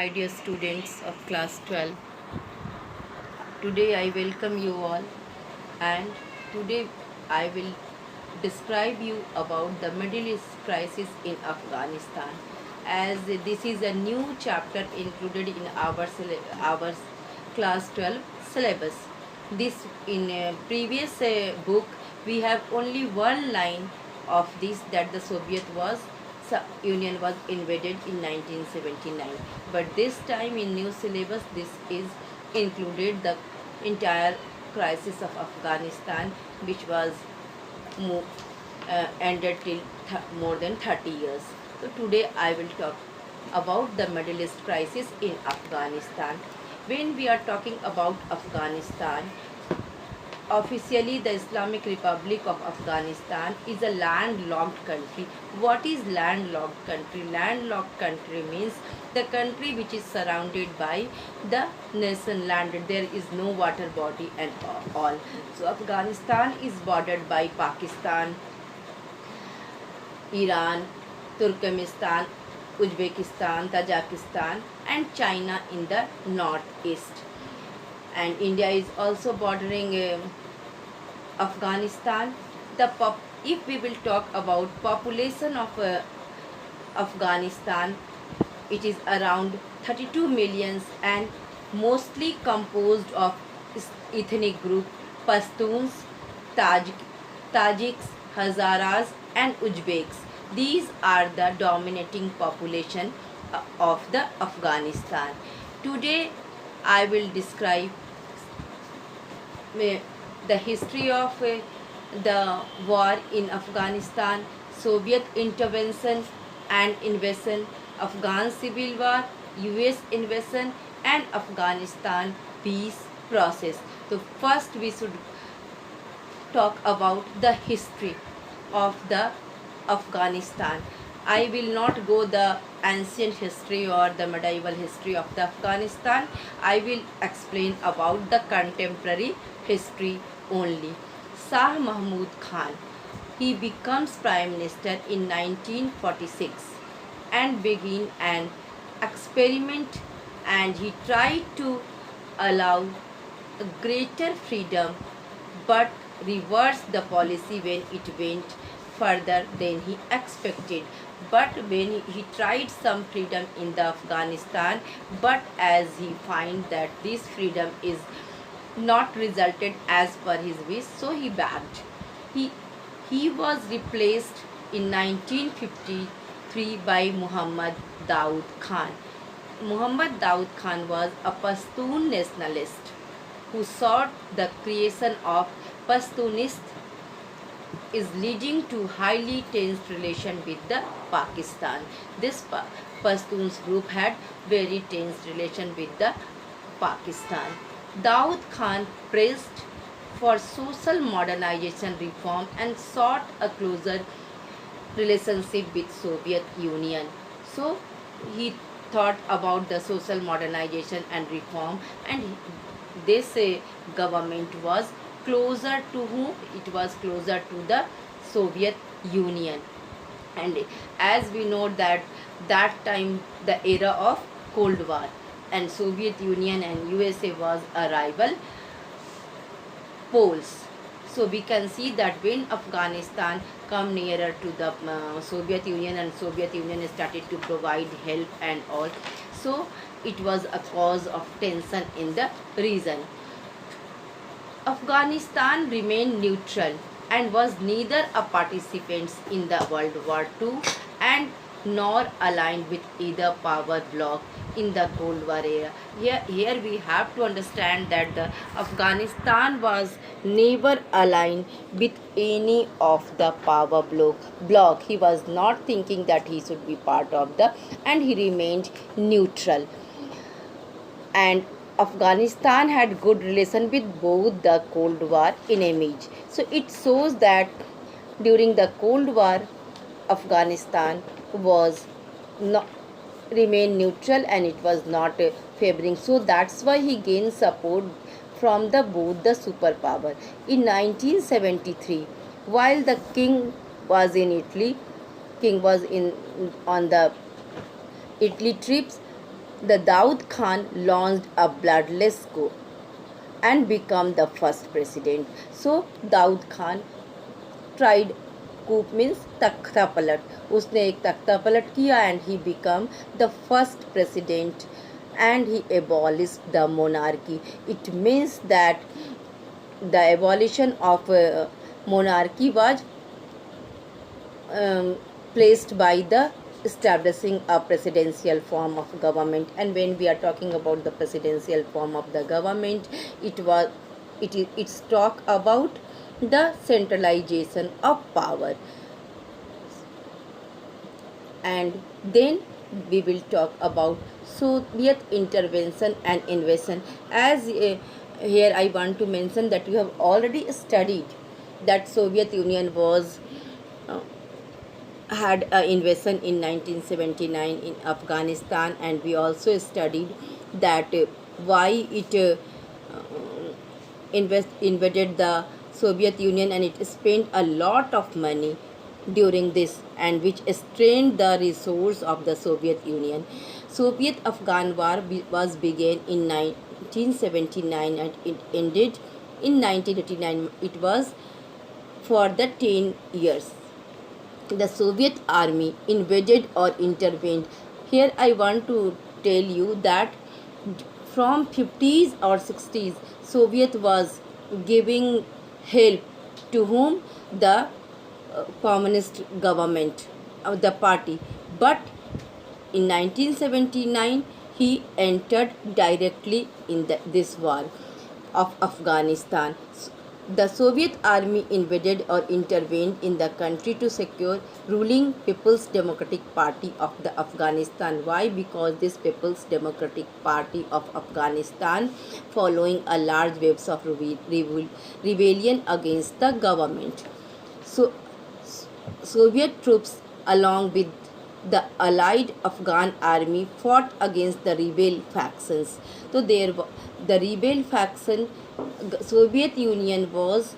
my dear students of class 12. Today I welcome you all, and today I will describe you about the Middle East crisis in Afghanistan, as this is a new chapter included in our class 12 syllabus. This in a previous book we have only one line of this, that the Union was invaded in 1979, but this time in new syllabus this is included the entire crisis of Afghanistan, which was ended till more than 30 years. So today I will talk about the Middle East crisis in Afghanistan. When we are talking about Afghanistan, officially the Islamic Republic of Afghanistan is a landlocked country. What is landlocked country? Landlocked country means the country which is surrounded by the nation land. There is no water body and all. So Afghanistan is bordered by Pakistan, Iran, Turkmenistan, Uzbekistan, Tajikistan and China in the northeast. And India is also bordering Afghanistan. If we will talk about population of Afghanistan, it is around 32 millions and mostly composed of ethnic group Pashtuns, Tajiks, Hazaras and Uzbeks. These are the dominating population of the Afghanistan. Today I will describe the history of the war in Afghanistan, Soviet intervention and invasion, Afghan civil war, US invasion and Afghanistan peace process. So first we should talk about the history of the Afghanistan. I will not go the ancient history or the medieval history of the Afghanistan. I will explain about the contemporary history only. Shah Mahmud Khan, he becomes Prime Minister in 1946 and begin an experiment, and he tried to allow a greater freedom but reversed the policy when it went further than he expected. But when he tried some freedom in the Afghanistan, but as he find that this freedom is not resulted as per his wish, so he backed. He was replaced in 1953 by Muhammad Daud Khan. Muhammad Daud Khan was a Pashtun nationalist who sought the creation of Pashtunist is leading to highly tense relation with the Pakistan. This Pashtuns group had very tense relation with the Pakistan. Daud Khan pressed for social modernization reform and sought a closer relationship with Soviet Union. So he thought about the social modernization and reform, and this government was closer to whom? It was closer to the Soviet Union. And as we know that time the era of Cold War, and Soviet Union and USA was a rival poles. So we can see that when Afghanistan come nearer to the Soviet Union, and Soviet Union started to provide help and all, so it was a cause of tension in the region. Afghanistan remained neutral and was neither a participant in the World War II and nor aligned with either power bloc in the Cold War era. Here we have to understand that the Afghanistan was never aligned with any of the power bloc. He was not thinking that he should be part of the, and he remained neutral. And Afghanistan had good relation with both the Cold War enemies. So it shows that during the Cold War, Afghanistan was not remain neutral and it was not favoring. So that's why he gained support from the both the superpower. In 1973, while the king was in Italy, king was in on the Italy trips, the Daud Khan launched a bloodless coup and become the first president. So Daud Khan tried coup means तख्ता पलट, उसने एक तख्ता पलट किया and he become the first president and he abolished the monarchy. It means that the abolition of monarchy was placed by the establishing a presidential form of government. And when we are talking about the presidential form of the government, it's talk about the centralization of power. And then we will talk about Soviet intervention and invasion. As here I want to mention that you have already studied that Soviet Union was had an invasion in 1979 in Afghanistan, and we also studied that why it invaded the Soviet Union, and it spent a lot of money during this, and which strained the resource of the Soviet Union. Soviet Afghan War was began in 1979 and it ended in 1989. It was for the 10 years. The Soviet army invaded or intervened. Here I want to tell you that from 50s or 60s, Soviet was giving help to whom? The communist government of the party. But in 1979, he entered directly in this war of Afghanistan. The Soviet army invaded or intervened in the country to secure ruling People's Democratic Party of the Afghanistan. Why? Because this People's Democratic Party of Afghanistan following a large waves of rebellion against the government. So Soviet troops along with the allied Afghan army fought against the rebel factions. So the rebel faction, Soviet Union was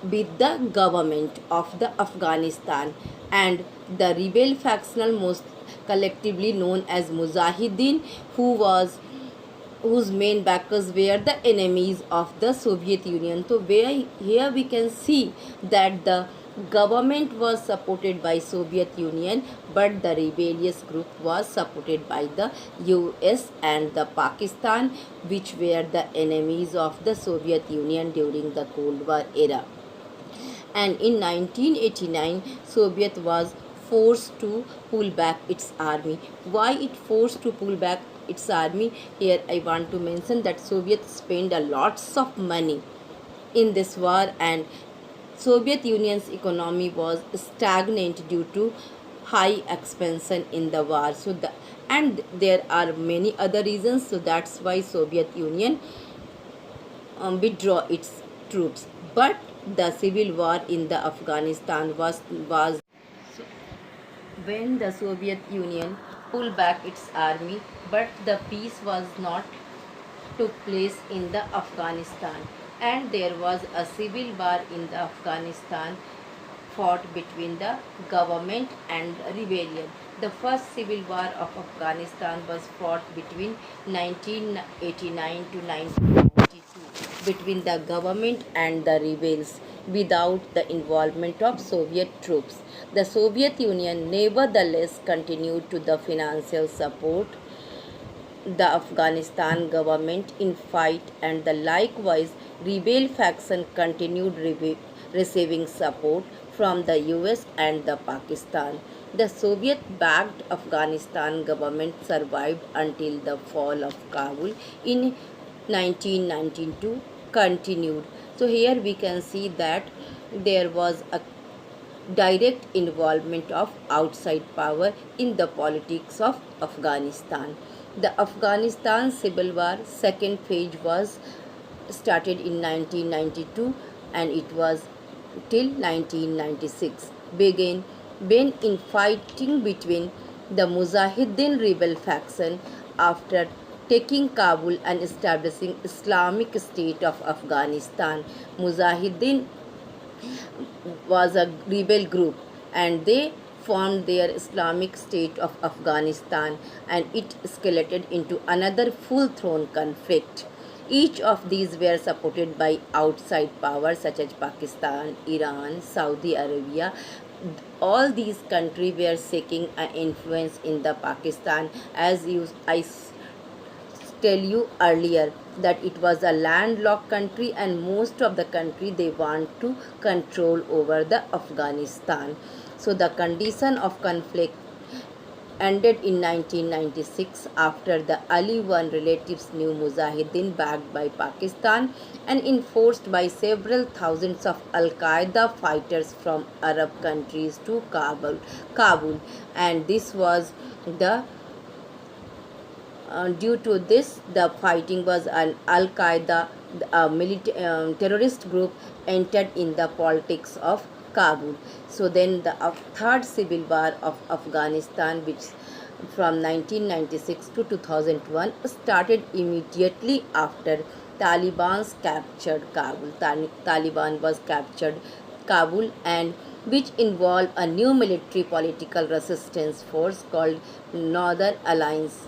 with the government of the Afghanistan, and the rebel faction most collectively known as Mujahideen, whose main backers were the enemies of the Soviet Union. So here we can see that the government was supported by Soviet Union, but the rebellious group was supported by the US and the Pakistan, which were the enemies of the Soviet Union during the Cold War era. And in 1989, Soviet was forced to pull back its army. Why it forced to pull back its army? Here I want to mention that Soviet spent a lots of money in this war, and Soviet Union's economy was stagnant due to high expansion in the war. And there are many other reasons. So that's why Soviet Union withdraw its troops. But the civil war in the Afghanistan was so when the Soviet Union pulled back its army, but the peace was not took place in the Afghanistan, and there was a civil war in the Afghanistan fought between the government and rebellion. The first civil war of Afghanistan was fought between 1989 to 1992 between the government and the rebels without the involvement of Soviet troops. The Soviet Union nevertheless continued to the financial support the Afghanistan government in fight, and the likewise rebel faction continued receiving support from the US and the Pakistan. The Soviet-backed Afghanistan government survived until the fall of Kabul in 1992 continued. So here we can see that there was a direct involvement of outside power in the politics of Afghanistan. The Afghanistan Civil War second phase was started in 1992 and it was till 1996 began when in fighting between the Mujahideen rebel faction after taking Kabul and establishing Islamic State of Afghanistan. Mujahideen was a rebel group and they formed their Islamic State of Afghanistan, and it escalated into another full-thrown conflict. Each of these were supported by outside powers such as Pakistan, Iran, Saudi Arabia. All these countries were seeking an influence in the Pakistan, as tell you earlier that it was a landlocked country, and most of the country they want to control over the Afghanistan. So the condition of conflict ended in 1996 after the Ali one relatives knew Mujahideen backed by Pakistan and enforced by several thousands of Al Qaeda fighters from Arab countries to Kabul, and this was the due to this, the fighting was an Al Qaeda terrorist group entered in the politics of Kabul. So then the third civil war of Afghanistan, which from 1996 to 2001, started immediately after Taliban's captured Kabul. Taliban was captured Kabul, and which involved a new military political resistance force called Northern Alliance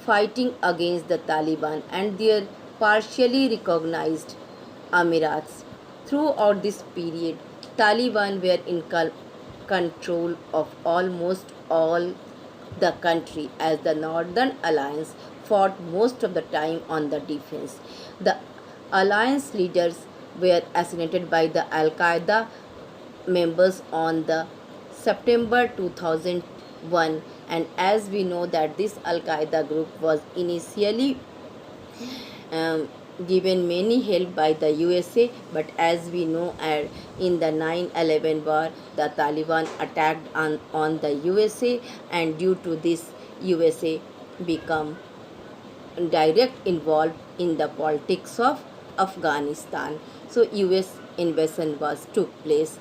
fighting against the Taliban and their partially recognized Emirats. Throughout this period, Taliban were in control of almost all the country, as the Northern Alliance fought most of the time on the defense. The alliance leaders were assassinated by the Al Qaeda members on the September 2001, and as we know that this Al Qaeda group was initially um, given many help by the USA, but as we know in the 9/11 war the Taliban attacked on the USA, and due to this USA become direct involved in the politics of Afghanistan. So US invasion was took place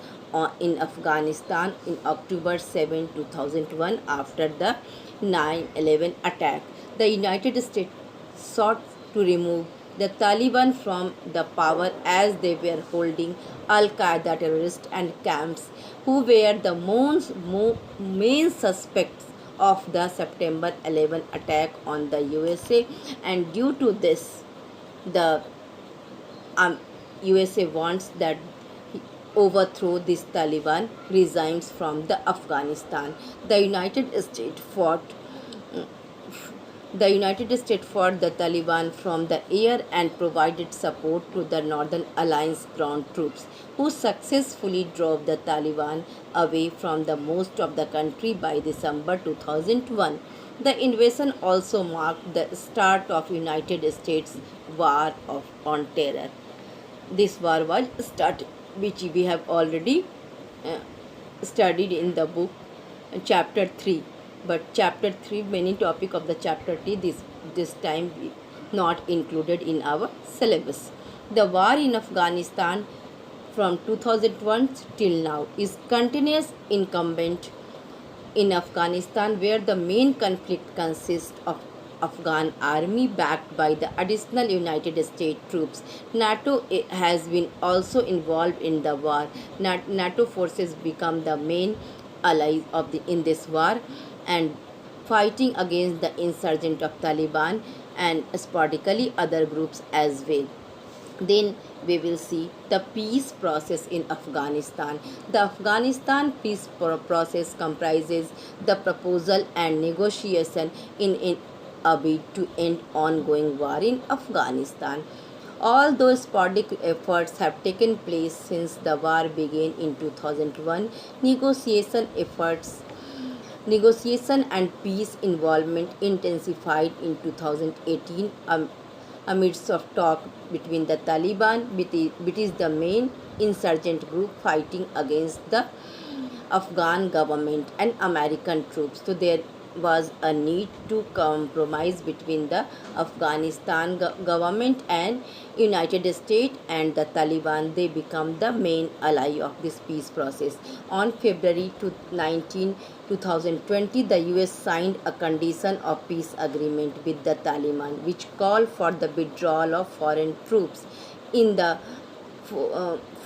in Afghanistan in October 7, 2001 after the 9/11 attack. The United States sought to remove the Taliban from the power as they were holding Al Qaeda terrorists and camps who were the main suspects of the September 11 attack on the USA, and due to this the USA wants that overthrow this Taliban regimes from the Afghanistan. The United States fought the Taliban from the air and provided support to the Northern Alliance ground troops, who successfully drove the Taliban away from the most of the country by December 2001. The invasion also marked the start of United States war on terror. This war was started, which we have already uh, studied in the book chapter 3, but chapter 3 many topic of the chapter 3 this time not included in our syllabus. The war in Afghanistan from 2001 till now is continuous incumbent in Afghanistan, where the main conflict consists of Afghan army backed by the additional United States troops. NATO has been also involved in the war. NATO forces become the main allies of in this war and fighting against the insurgent of Taliban and sporadically other groups as well. Then we will see the peace process in Afghanistan. The Afghanistan peace process comprises the proposal and negotiation in a bid to end ongoing war in Afghanistan. Although sporadic efforts have taken place since the war began in 2001, negotiation and peace involvement intensified in 2018 amidst of talk between the Taliban, which is the main insurgent group fighting against the Afghan government and American troops. So there was a need to compromise between the Afghanistan government and United States and the Taliban. They become the main ally of this peace process. On February 19, 2020, the US signed a condition of peace agreement with the Taliban, which called for the withdrawal of foreign troops in the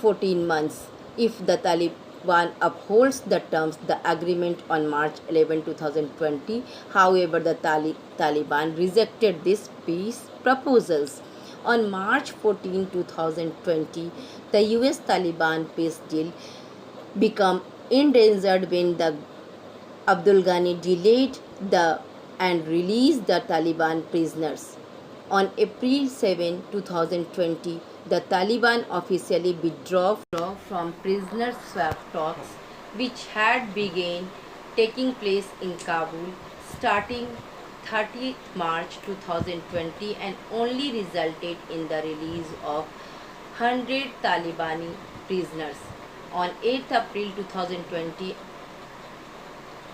14 months if the Taliban upholds the terms the agreement on March 11, 2020. However, the Taliban rejected these peace proposals. On March 14, 2020, the US Taliban peace deal became endangered when the Abdul Ghani delayed the and released the Taliban prisoners. On April 7, 2020, the Taliban officially withdrew from prisoner swap talks, which had begun taking place in Kabul starting 30th March 2020 and only resulted in the release of 100 Talibani prisoners. On 8th April 2020,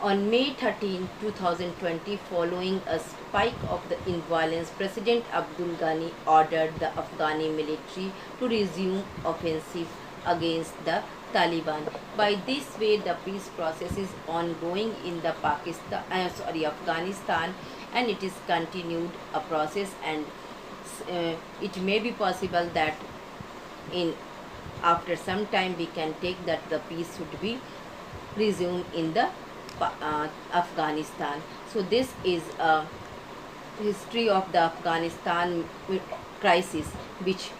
on May 13, 2020, following a spike of the violence, President Abdul Ghani ordered the Afghani military to resume offensive against the Taliban. By this way, the peace process is ongoing in the Afghanistan, and it is continued a process, and it may be possible that in after some time we can take that the peace should be resumed in the Afghanistan. So this is a history of the Afghanistan crisis, which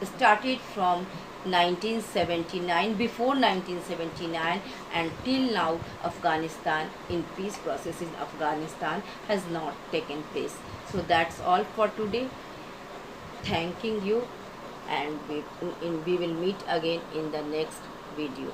started from 1979, before 1979, and till now Afghanistan in peace process in Afghanistan has not taken place. So that's all for today. Thanking you, and we will meet again in the next video.